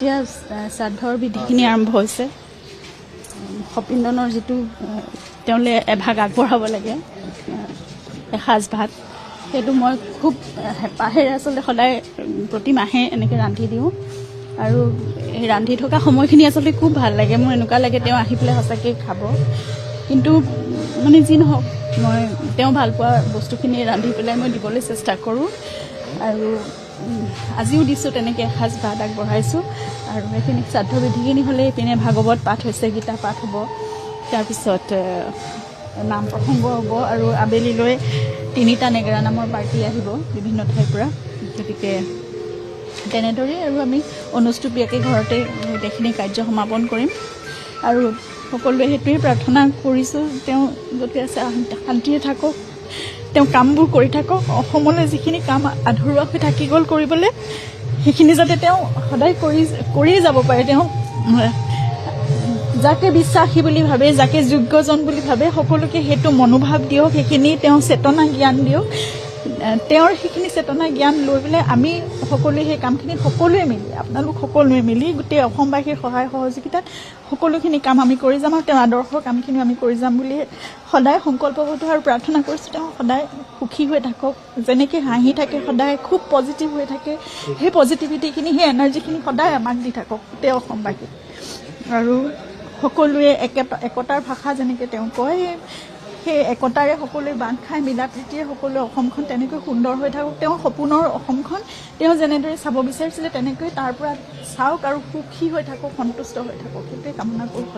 এতিয়া শ্ৰাদ্ধৰ বিধিখিনি আৰম্ভ হৈছে। সপিণ্ডনৰ যিটো তেওঁলে এভাগ আগবঢ়াব লাগে এসাঁজ ভাত, সেইটো মই খুব হেঁপাহেৰে আচলতে সদায় প্ৰতি মাহে এনেকৈ ৰান্ধি দিওঁ। আৰু এই ৰান্ধি থকা সময়খিনি আচলতে খুব ভাল লাগে। মোৰ এনেকুৱা লাগে তেওঁ আহি পেলাই সঁচাকৈ খাব। কিন্তু মানে যি নহওক, মই তেওঁ ভাল পোৱা বস্তুখিনি ৰান্ধি পেলাই মই দিবলৈ চেষ্টা কৰোঁ। আৰু আজিও দিছোঁ, তেনেকৈ এসাঁজ ভাত আগবঢ়াইছোঁ। আৰু এইখিনি শ্ৰাদ্ধ বিধিখিনি হ'লে এইপিনে ভাগৱত পাঠ হৈছে, গীতা পাঠ হ'ব, তাৰপিছত নাম প্ৰসংগ হ'ব। আৰু আবেলিলৈ 3টা নেগেৰা নামৰ পাৰ্টি আহিব বিভিন্ন ঠাইৰ পৰা। গতিকে তেনেদৰেই আৰু আমি অনুষ্টুপীয়াকৈ ঘৰতে গোটেইখিনি কাৰ্য সমাপন কৰিম। আৰু সকলোৱে সেইটোৱেই প্ৰাৰ্থনা কৰিছোঁ, তেওঁ য'তে আছে শান্তিৰে থাকক, তেওঁ কামবোৰ কৰি থাকক। অসমলৈ যিখিনি কাম আধৰুৱা হৈ থাকি গ'ল কৰিবলৈ, সেইখিনি যাতে তেওঁ সদায় কৰিয়ে যাব পাৰে। তেওঁ যাকে বিশ্বাসী বুলি ভাবে, যাকে যোগ্যজন বুলি ভাবে, সকলোকে সেইটো মনোভাৱ দিয়ক, সেইখিনি তেওঁ চেতনা জ্ঞান দিয়ক। তেওঁৰ সেইখিনি চেতনা জ্ঞান লৈ পেলাই আমি সকলোৱে সেই কামখিনি সকলোৱে মিলি, আপোনালোক সকলোৱে মিলি গোটেই অসমবাসীৰ সহায় সহযোগিতাত সকলোখিনি কাম আমি কৰি যাম। আৰু তেওঁৰ আদৰ্শৰ কামখিনি আমি কৰি যাম বুলি সদায় সংকল্পবদ্ধ আৰু প্ৰাৰ্থনা কৰিছোঁ। তেওঁ সদায় সুখী হৈ থাকক, যেনেকৈ হাঁহি থাকে, সদায় খুব পজিটিভ হৈ থাকে। সেই পজিটিভিটিখিনি, সেই এনাৰ্জিখিনি সদায় আমাক দি থাকক গোটেই অসমবাসী। আৰু সকলোৱে একতাৰ ভাষা যেনেকৈ তেওঁ কয়, সেই একতাৰে সকলোৱে বান্ধ খাই মিলা প্ৰীতিৰে সকলোৱে অসমখন তেনেকৈ সুন্দৰ হৈ থাকক। তেওঁৰ সপোনৰ অসমখন তেওঁ যেনেদৰে চাব বিচাৰিছিলে, তেনেকৈ তাৰ পৰা চাওক আৰু সুখী হৈ থাকক, সন্তুষ্ট হৈ থাকক। সেইটোৱে কামনা কৰোঁ।